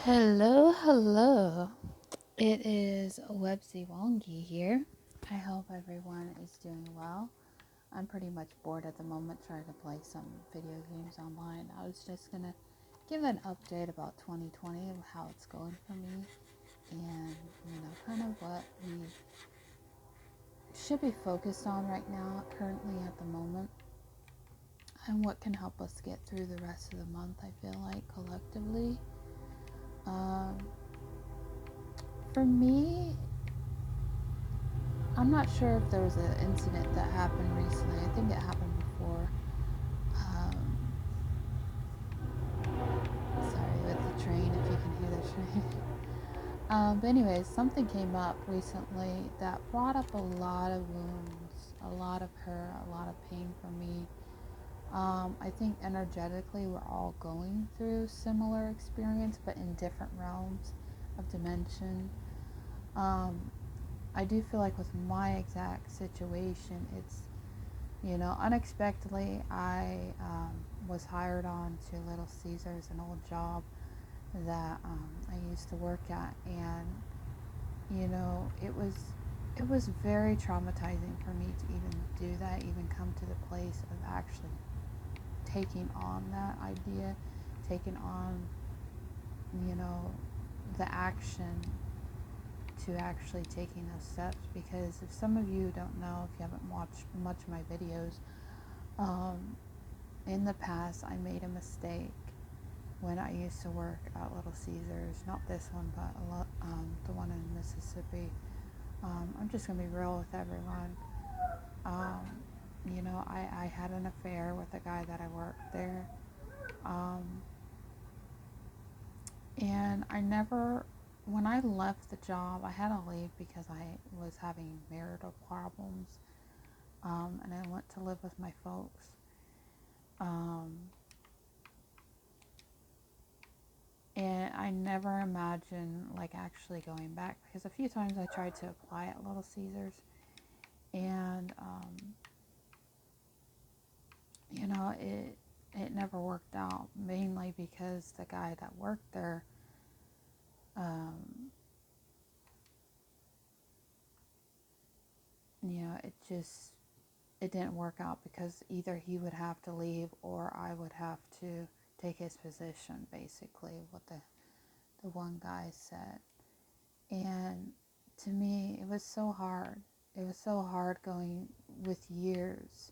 Hello, hello. It is Websy Wongi here. I hope everyone is doing well. I'm pretty much bored at the moment trying to play some video games online. I was just gonna give an update about 2020 and how it's going for me and kind of what we should be focused on right now, currently at the moment, and what can help us get through the rest of the month, I feel like, collectively. Um, for me, I'm not sure if there was an incident that happened recently. I think it happened before. Um, Sorry with the train, if you can hear the train. But anyways, something came up recently that brought up a lot of wounds, a lot of hurt, a lot of pain for me. I think energetically we're all going through similar experience, but in different realms of dimension. Um, I do feel like with my exact situation, it's unexpectedly, I was hired on to Little Caesars, an old job that I used to work at, and it was very traumatizing for me to even do that, even come to the place of actually taking on that idea, taking on you know the action to actually taking those steps. Because if some of you don't know, if you haven't watched much of my videos, um, in the past, I made a mistake when I used to work at Little Caesars. Not this one, but the one in Mississippi. I'm just going to be real with everyone. Um, I had an affair with a guy that I worked there. Um, and when I left the job, I had to leave because I was having marital problems. And I went to live with my folks. Um, And I never imagined like actually going back, because a few times I tried to apply at Little Caesars, and it never worked out. Mainly because the guy that worked there, um, it didn't work out, because either he would have to leave or I would have to take his position. Basically, what the one guy said. And to me, it was so hard. It was so hard going with years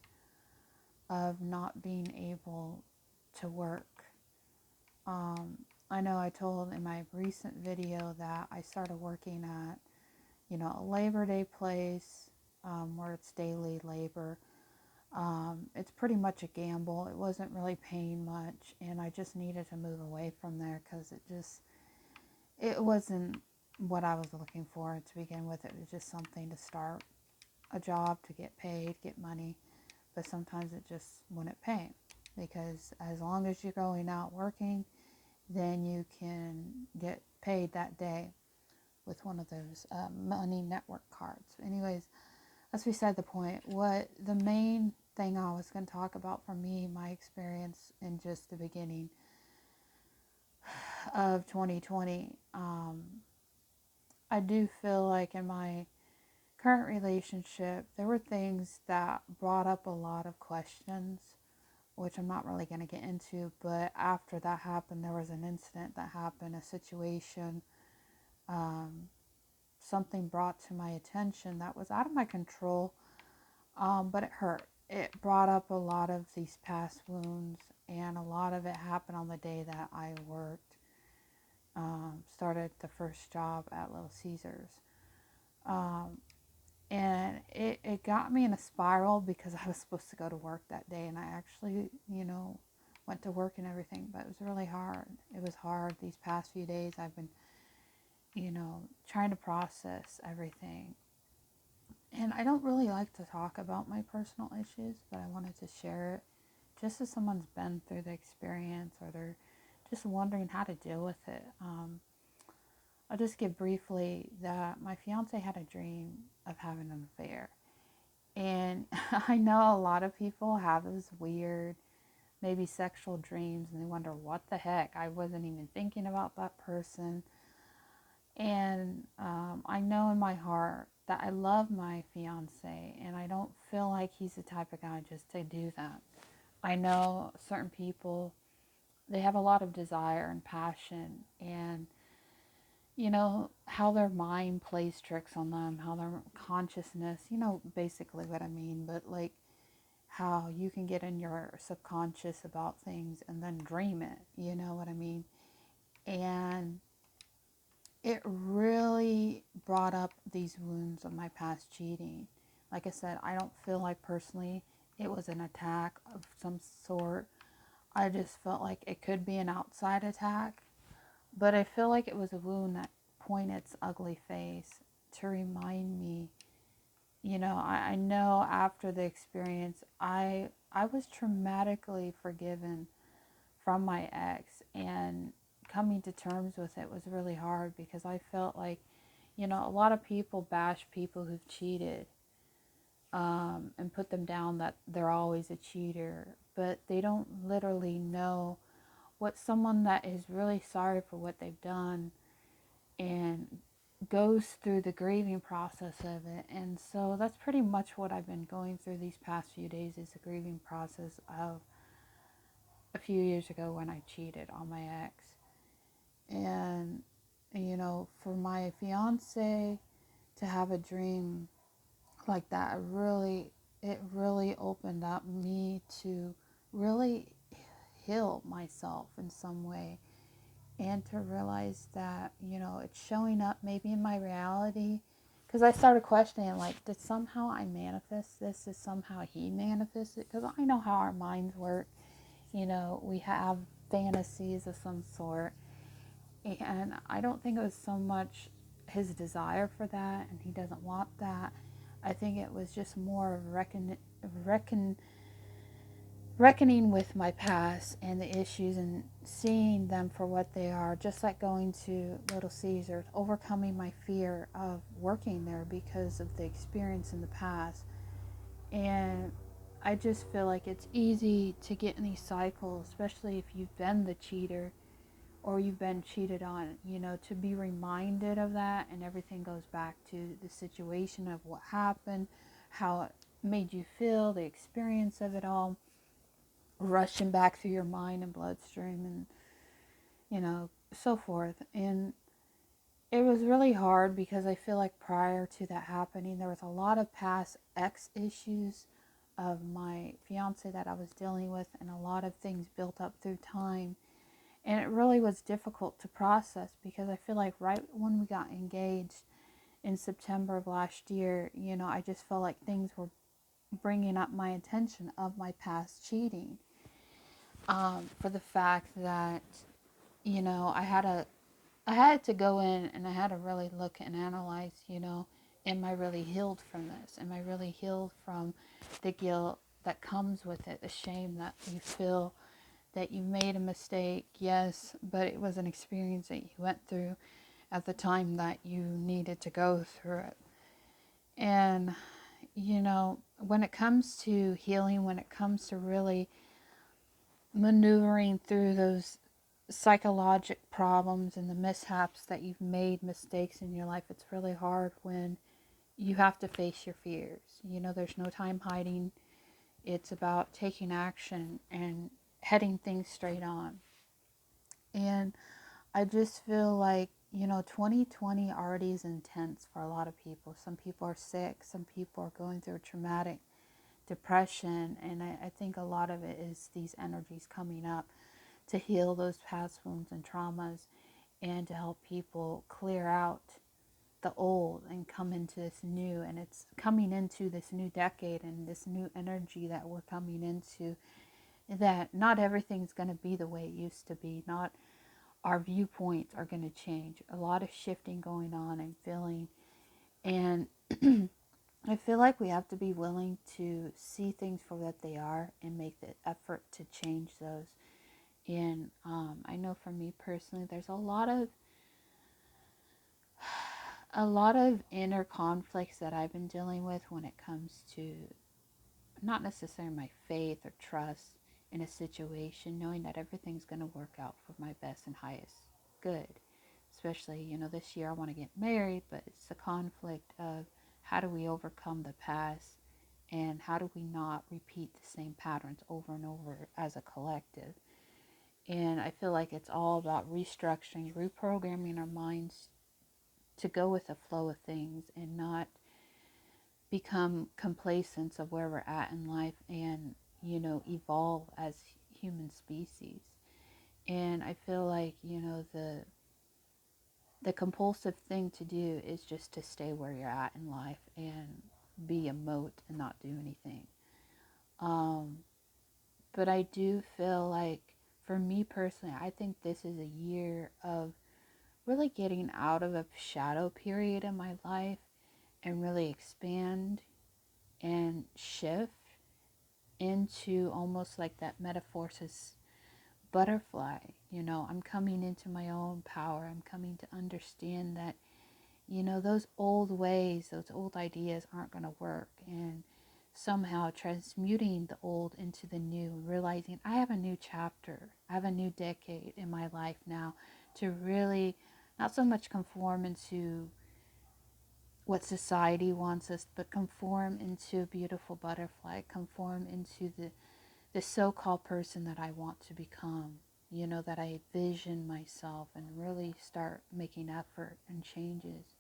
of not being able to work. I know I told in my recent video that I started working at, a Labor Day place, where it's daily labor. It's pretty much a gamble. It wasn't really paying much, and I just needed to move away from there because it wasn't what I was looking for to begin with. It was just something to start a job, to get paid, get money, but sometimes it just wouldn't pay, because as long as you're going out working, then you can get paid that day with one of those money network cards. Anyways, that's beside the point. What the main thing I was going to talk about for me, my experience in just the beginning of 2020, I do feel like in my current relationship, there were things that brought up a lot of questions, which I'm not really going to get into. But after that happened, there was an incident that happened, a situation, um, something brought to my attention that was out of my control, but it hurt. It brought up a lot of these past wounds, and a lot of it happened on the day that I started the first job at Little Caesars. Um, and it got me in a spiral, because I was supposed to go to work that day, and I actually, went to work and everything, but it was really hard. It was hard. These past few days I've been, trying to process everything. And I don't really like to talk about my personal issues, but I wanted to share it just as someone's been through the experience, or they're just wondering how to deal with it. I'll just give briefly that my fiance had a dream of having an affair. And I know a lot of people have this weird maybe sexual dreams, and they wonder what the heck, I wasn't even thinking about that person. And I know in my heart that I love my fiance, and I don't feel like he's the type of guy just to do that. I know certain people, they have a lot of desire and passion, and how their mind plays tricks on them, how their consciousness, basically what I mean, but like how you can get in your subconscious about things and then dream it, you know what I mean? And it really brought up these wounds of my past cheating. Like I said, I don't feel like personally it was an attack of some sort. I just felt like it could be an outside attack, but I feel like it was a wound that pointed its ugly face to remind me. I know after the experience, I was traumatically forgiven from my ex, and coming to terms with it was really hard because I felt like, a lot of people bash people who've cheated, and put them down that they're always a cheater, but they don't literally know what someone that is really sorry for what they've done and goes through the grieving process of it. And so that's pretty much what I've been going through these past few days, is the grieving process of a few years ago when I cheated on my ex. And for my fiance to have a dream like that, it really opened up me to really heal myself in some way, and to realize that it's showing up maybe in my reality, because I started questioning, like, did somehow I manifest this? Did somehow he manifest it? Because I know how our minds work. We have fantasies of some sort, and I don't think it was so much his desire for that, and he doesn't want that. I think it was just more of reckoning with my past and the issues, and seeing them for what they are, just like going to Little Caesars, overcoming my fear of working there because of the experience in the past. And I just feel like it's easy to get in these cycles, especially if you've been the cheater or you've been cheated on, to be reminded of that, and everything goes back to the situation of what happened, how it made you feel, the experience of it all, rushing back through your mind and bloodstream, and so forth. And it was really hard because I feel like prior to that happening, there was a lot of past ex issues of my fiance that I was dealing with, and a lot of things built up through time. And it really was difficult to process because I feel like right when we got engaged in September of last year, I just felt like things were bringing up my attention of my past cheating, for the fact that I had to go in and I had to really look and analyze, am I really healed from this? Am I really healed from the guilt that comes with it, the shame that you feel that you made a mistake? Yes, but it was an experience that you went through at the time that you needed to go through it. And, when it comes to healing, when it comes to really maneuvering through those psychologic problems and the mishaps that you've made mistakes in your life, it's really hard when you have to face your fears. There's no time hiding. It's about taking action and heading things straight on. And I just feel like, 2020 already is intense for a lot of people. Some people are sick. Some people are going through a traumatic depression. And I think a lot of it is these energies coming up to heal those past wounds and traumas, and to help people clear out the old and come into this new. And it's coming into this new decade and this new energy that we're coming into, that not everything's going to be the way it used to be. Not our viewpoints are going to change. A lot of shifting going on and feeling. And I feel like we have to be willing to see things for what they are and make the effort to change those. And I know for me personally, there's a lot of inner conflicts that I've been dealing with when it comes to not necessarily my faith or trust in a situation, knowing that everything's going to work out for my best and highest good. Especially, this year I want to get married, but it's the conflict of how do we overcome the past and how do we not repeat the same patterns over and over as a collective. And I feel like it's all about restructuring, reprogramming our minds to go with the flow of things and not become complacent of where we're at in life and, evolve as human species. And I feel like, the compulsive thing to do is just to stay where you're at in life and be a moat and not do anything. Um, but I do feel like, for me personally, I think this is a year of really getting out of a shadow period in my life and really expand and shift into almost like that metaphorsis butterfly. I'm coming into my own power. I'm coming to understand that, those old ways, those old ideas aren't going to work. And somehow transmuting the old into the new, realizing I have a new chapter, I have a new decade in my life now to really not so much conform into what society wants us, but conform into a beautiful butterfly, conform into the so-called person that I want to become, that I vision myself and really start making effort and changes.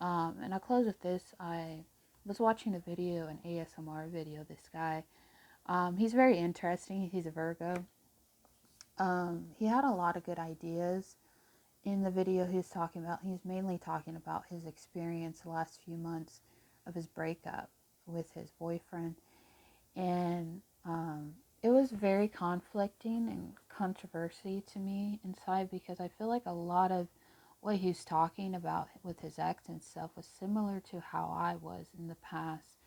And I'll close with this. I was watching a video, an ASMR video, this guy. He's very interesting. He's a Virgo. He had a lot of good ideas in the video he was talking about. He was mainly talking about his experience the last few months of his breakup with his boyfriend. And it was very conflicting and controversy to me inside, because I feel like a lot of what he was talking about with his ex and stuff was similar to how I was in the past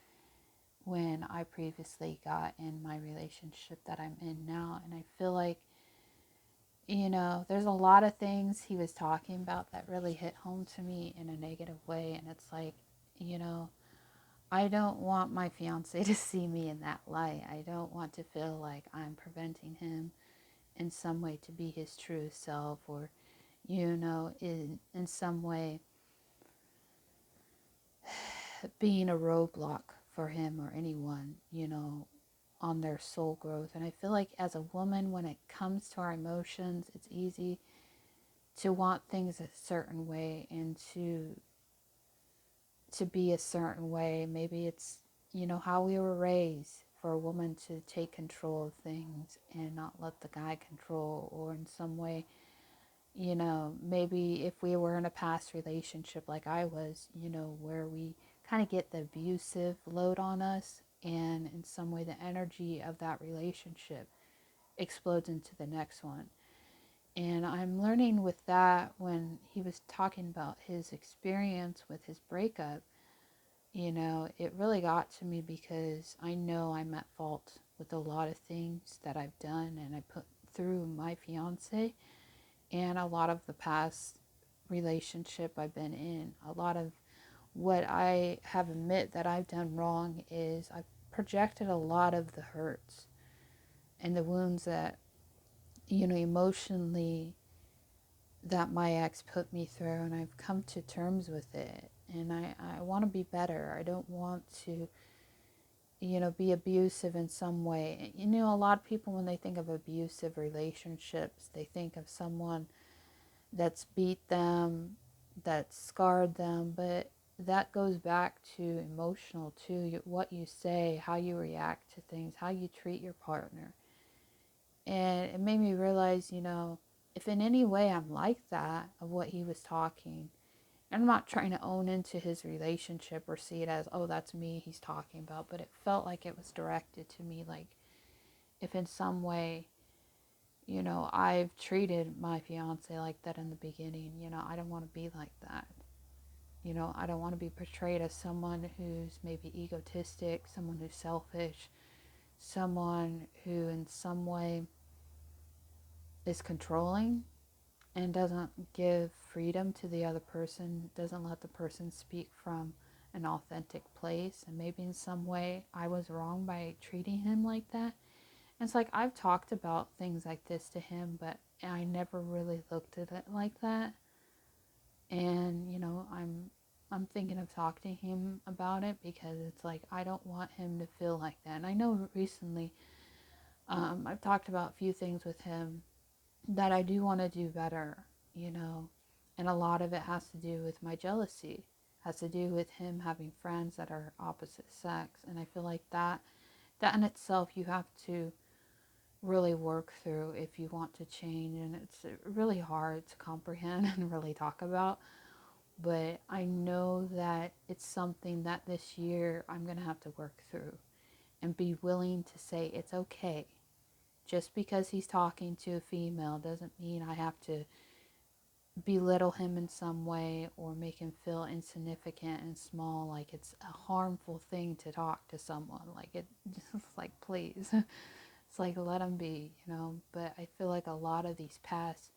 when I previously got in my relationship that I'm in now. And I feel like, there's a lot of things he was talking about that really hit home to me in a negative way. And it's like, you know, I don't want my fiance to see me in that light. I don't want to feel like I'm preventing him in some way to be his true self, or, in some way being a roadblock for him or anyone, on their soul growth. And I feel like as a woman, when it comes to our emotions, it's easy to want things a certain way and to be a certain way. Maybe it's, how we were raised for a woman to take control of things and not let the guy control, or in some way, maybe if we were in a past relationship like I was, where we kind of get the abusive load on us, and in some way the energy of that relationship explodes into the next one. And I'm learning with that, when he was talking about his experience with his breakup, it really got to me, because I know I'm at fault with a lot of things that I've done and I put through my fiance, and a lot of the past relationship I've been in. A lot of what I have admit that I've done wrong is I've projected a lot of the hurts and the wounds that, emotionally, that my ex put me through, and I've come to terms with it. And I want to be better. I don't want to, be abusive in some way. A lot of people, when they think of abusive relationships, they think of someone that's beat them, that's scarred them, but that goes back to emotional too. What you say, how you react to things, how you treat your partner. And it made me realize, if in any way I'm like that, of what he was talking, and I'm not trying to own into his relationship or see it as, oh, that's me he's talking about, but it felt like it was directed to me. Like, if in some way, I've treated my fiance like that in the beginning, I don't want to be like that. I don't want to be portrayed as someone who's maybe egotistic, someone who's selfish, someone who in some way is controlling and doesn't give freedom to the other person, doesn't let the person speak from an authentic place. And maybe in some way I was wrong by treating him like that. And it's like I've talked about things like this to him, but I never really looked at it like that. And I'm thinking of talking to him about it, because it's like I don't want him to feel like that. And I know recently, I've talked about a few things with him that I do want to do better, and a lot of it has to do with my jealousy, has to do with him having friends that are opposite sex. And I feel like that in itself you have to really work through if you want to change, and it's really hard to comprehend and really talk about. But I know that it's something that this year I'm going to have to work through and be willing to say it's okay. Just because he's talking to a female doesn't mean I have to belittle him in some way or make him feel insignificant and small, like it's a harmful thing to talk to someone. Like it just like, please. It's like, let him be, But I feel like a lot of these past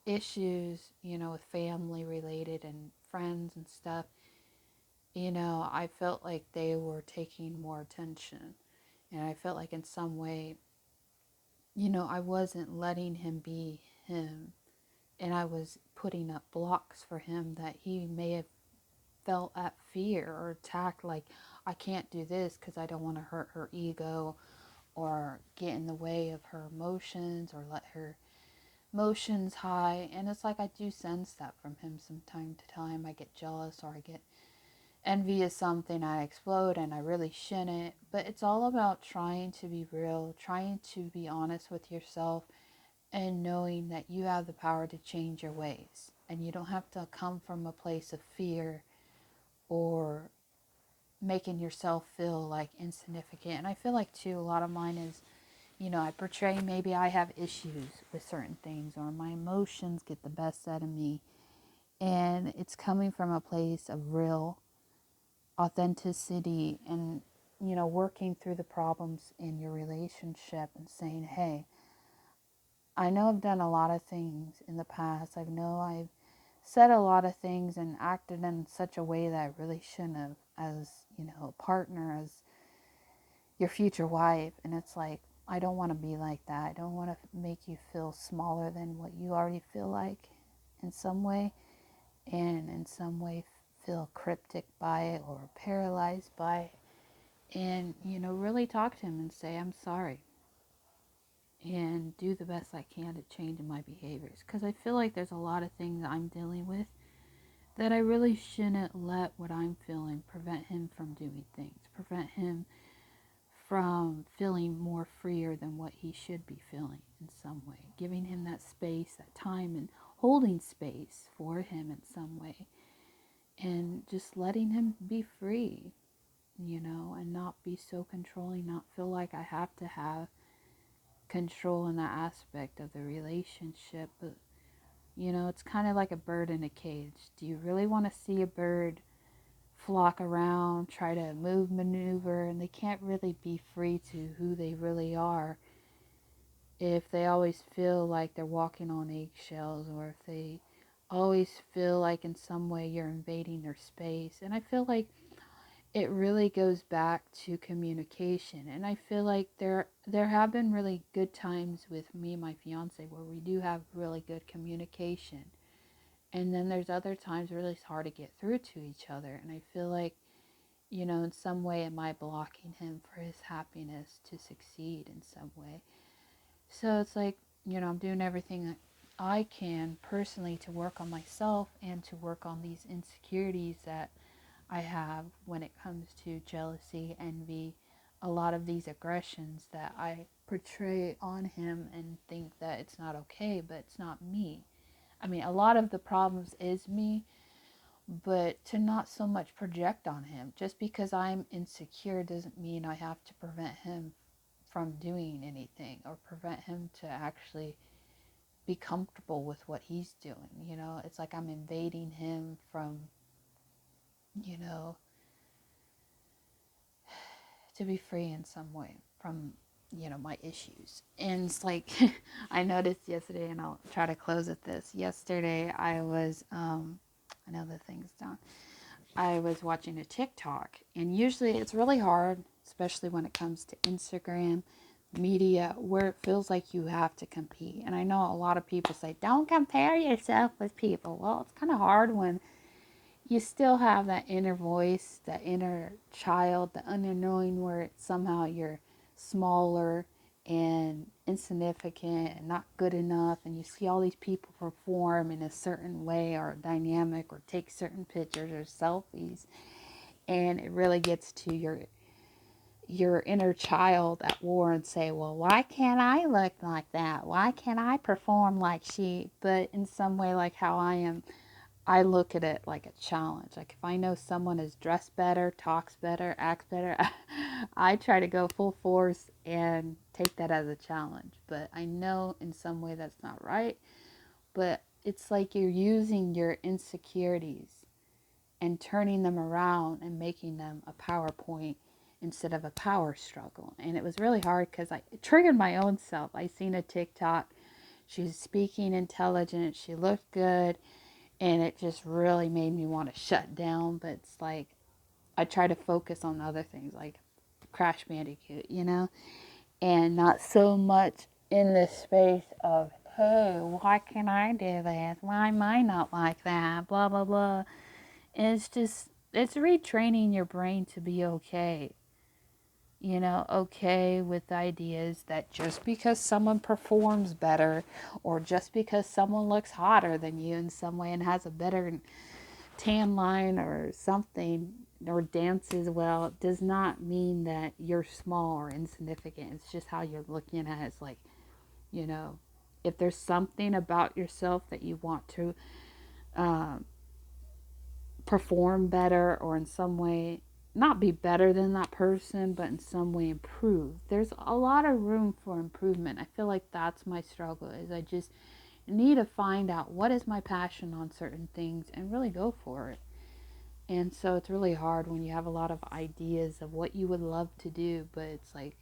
issues, with family related and friends and stuff, I felt like they were taking more attention. And I felt like in some way, I wasn't letting him be him. And I was putting up blocks for him that he may have felt at fear or attacked, like, I can't do this because I don't want to hurt her ego or get in the way of her emotions or let her emotions high. And it's like I do sense that from him from time to time. I get jealous or I get envy is something, I explode, and I really shouldn't. But it's all about trying to be real, trying to be honest with yourself, and knowing that you have the power to change your ways. And you don't have to come from a place of fear or making yourself feel like insignificant. And I feel like too, a lot of mine is, I portray maybe I have issues with certain things or my emotions get the best out of me. And it's coming from a place of real authenticity and, working through the problems in your relationship and saying, hey, I know I've done a lot of things in the past. I know I've said a lot of things and acted in such a way that I really shouldn't have, as, a partner, as your future wife. And it's like, I don't want to be like that. I don't want to make you feel smaller than what you already feel like in some way, and in some way feel cryptic by it or paralyzed by it. And, really talk to him and say, I'm sorry, and do the best I can to change my behaviors. Because I feel like there's a lot of things I'm dealing with that I really shouldn't let what I'm feeling prevent him from doing things, prevent him from feeling more freer than what he should be feeling in some way. Giving him that space, that time, and holding space for him in some way. And just letting him be free, and not be so controlling, not feel like I have to have control in that aspect of the relationship. But, it's kind of like a bird in a cage. Do you really want to see a bird flock around, try to move, maneuver, and they can't really be free to who they really are if they always feel like they're walking on eggshells, or if they always feel like in some way you're invading their space? And I feel like it really goes back to communication. And I feel like there have been really good times with me and my fiance where we do have really good communication. And then there's other times where it's hard to get through to each other. And I feel like, in some way, am I blocking him for his happiness to succeed in some way? So it's like, I'm doing everything I can personally to work on myself and to work on these insecurities that I have when it comes to jealousy, envy, a lot of these aggressions that I portray on him and think that it's not okay, but it's not me. I mean, a lot of the problems is me, but to not so much project on him. Just because I'm insecure doesn't mean I have to prevent him from doing anything or prevent him to actually be comfortable with what he's doing. It's like I'm invading him from, you know, to be free in some way from, my issues. And it's like, I noticed yesterday, and I'll try to close with this. Yesterday, I was, I know the thing's done. I was watching a TikTok, and usually it's really hard, especially when it comes to Instagram. media where it feels like you have to compete. And I know a lot of people say, don't compare yourself with people. Well, it's kind of hard when you still have that inner voice, that inner child, the unknowing where somehow you're smaller and insignificant and not good enough, and you see all these people perform in a certain way or dynamic or take certain pictures or selfies, and it really gets to your inner child at war and say, well, why can't I look like that? Why can't I perform like she? But in some way, like how I am, I look at it like a challenge. Like if I know someone is dressed better, talks better, acts better, I try to go full force and take that as a challenge. But I know in some way that's not right. But it's like you're using your insecurities and turning them around and making them a PowerPoint instead of a power struggle. And it was really hard because it triggered my own self. I seen a TikTok. She's speaking intelligent. She looked good. And it just really made me want to shut down. But it's like I try to focus on other things like Crash Bandicoot, and not so much in the space of, hey, why can't I do this? Why am I not like that? Blah, blah, blah. And it's retraining your brain to be okay. Okay with ideas that just because someone performs better or just because someone looks hotter than you in some way and has a better tan line or something or dances well does not mean that you're small or insignificant. It's just how you're looking at it. It's like, you know, if there's something about yourself that you want to um, perform better or in some way not be better than that person, but in some way improve. There's a lot of room for improvement. I feel like that's my struggle is I just need to find out what is my passion on certain things and really go for it. And so it's really hard when you have a lot of ideas of what you would love to do, but it's like,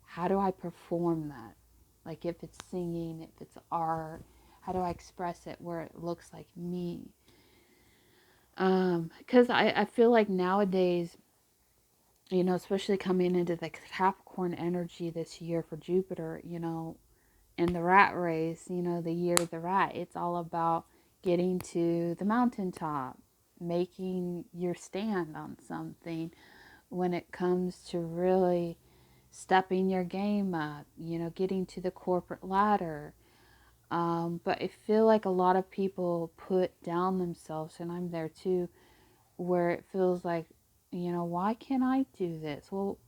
how do I perform that? Like if it's singing, if it's art, how do I express it where it looks like me? Because I feel like nowadays, especially coming into the Capricorn energy this year for Jupiter, in the rat race, the year of the rat, it's all about getting to the mountaintop, making your stand on something when it comes to really stepping your game up, getting to the corporate ladder. But I feel like a lot of people put down themselves, and I'm there too, where it feels like, why can't I do this? Well,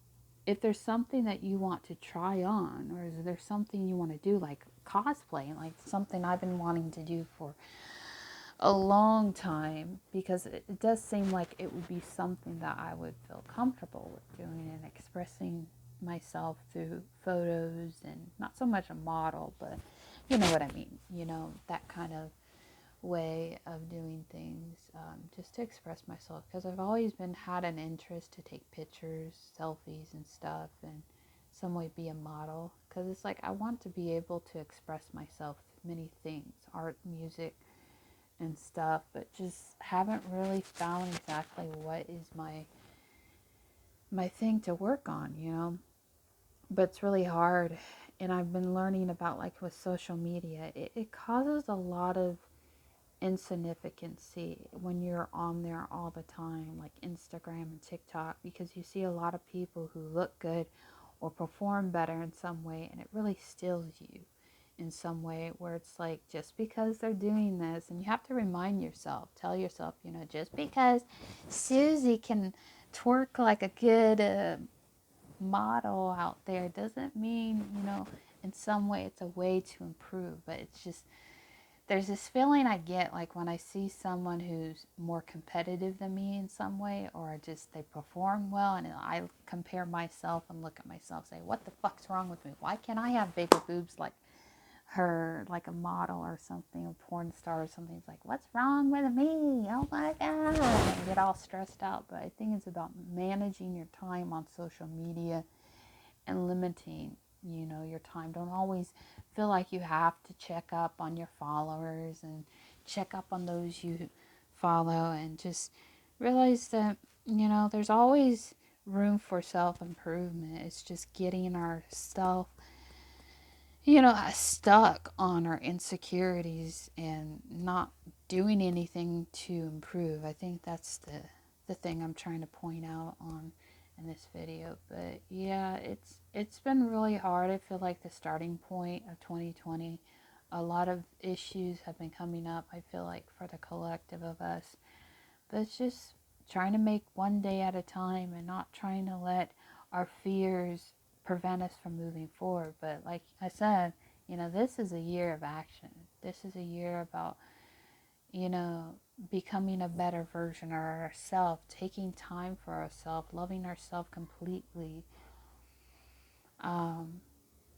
if there's something that you want to try on, or is there something you want to do, like cosplay, like something I've been wanting to do for a long time, because it does seem like it would be something that I would feel comfortable with doing and expressing myself through photos and not so much a model, but you know what I mean, that kind of way of doing things, just to express myself because I've always been had an interest to take pictures, selfies, and stuff, and some way be a model because it's like I want to be able to express myself through many things, art, music, and stuff, but just haven't really found exactly what is my thing to work on, But it's really hard, and I've been learning about like with social media, it causes a lot of insignificancy when you're on there all the time, like Instagram and TikTok, because you see a lot of people who look good or perform better in some way, and it really steals you in some way where it's like just because they're doing this, and you have to remind yourself, tell yourself, just because Susie can twerk like a good model out there doesn't mean, in some way it's a way to improve, but it's just there's this feeling I get like when I see someone who's more competitive than me in some way, or just they perform well, and I compare myself and look at myself, say, what the fuck's wrong with me? Why can't I have bigger boobs like her, like a model or something, a porn star or something? It's like, what's wrong with me? Oh my God. And get all stressed out. But I think it's about managing your time on social media and limiting your time. Don't always feel like you have to check up on your followers and check up on those you follow, and just realize that there's always room for self-improvement. It's just getting ourself, stuck on our insecurities and not doing anything to improve. I think that's the thing I'm trying to point out on in this video. But yeah, it's been really hard. I feel like the starting point of 2020, a lot of issues have been coming up, I feel like, for the collective of us. But it's just trying to make one day at a time and not trying to let our fears prevent us from moving forward. But like I said, this is a year of action. This is a year about, you know, becoming a better version of ourselves, taking time for ourselves, loving ourselves completely. Um,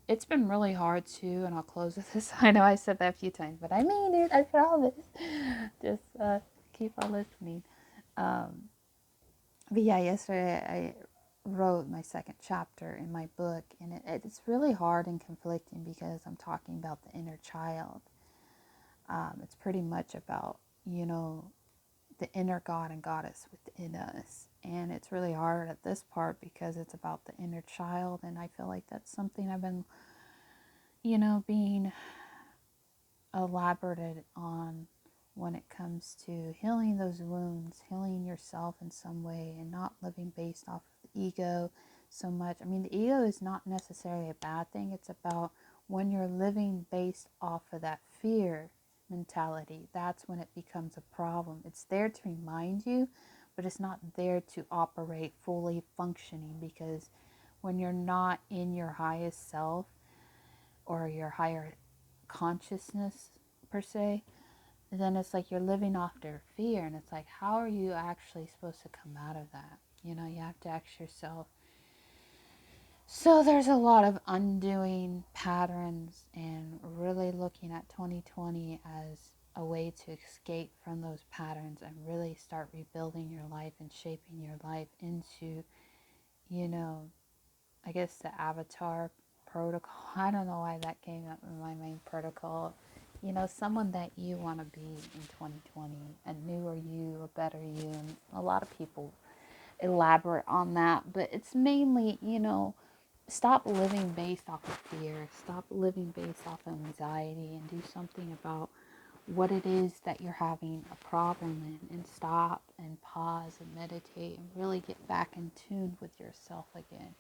it's been really hard too, and I'll close with this. I know I said that a few times, but I mean it. I promise. Just keep on listening. Um, but yeah, yesterday I wrote my second chapter in my book, and it's really hard and conflicting because I'm talking about the inner child. It's pretty much about, the inner God and goddess within us. And it's really hard at this part because it's about the inner child, and I feel like that's something I've been, being elaborated on when it comes to healing those wounds, healing yourself in some way, and not living based off of the ego so much. I mean, the ego is not necessarily a bad thing. It's about when you're living based off of that fear mentality, that's when it becomes a problem. It's there to remind you, but it's not there to operate fully functioning, because when you're not in your highest self or your higher consciousness per se, then it's like you're living off their fear, and it's like, how are you actually supposed to come out of that? You have to ask yourself. So there's a lot of undoing patterns and really looking at 2020 as a way to escape from those patterns and really start rebuilding your life and shaping your life into, you know, I guess the avatar protocol. I don't know why that came up in my main protocol. Someone that you want to be in 2020, a newer you, a better you. And a lot of people elaborate on that, but it's mainly, stop living based off of fear, stop living based off of anxiety, and do something about what it is that you're having a problem in, and stop and pause and meditate and really get back in tune with yourself again.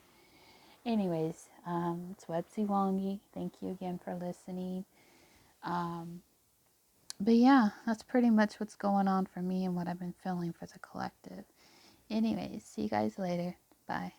Anyways, it's Websy Wongi. Thank you again for listening. But yeah, that's pretty much what's going on for me and what I've been feeling for the collective. Anyways, see you guys later. Bye.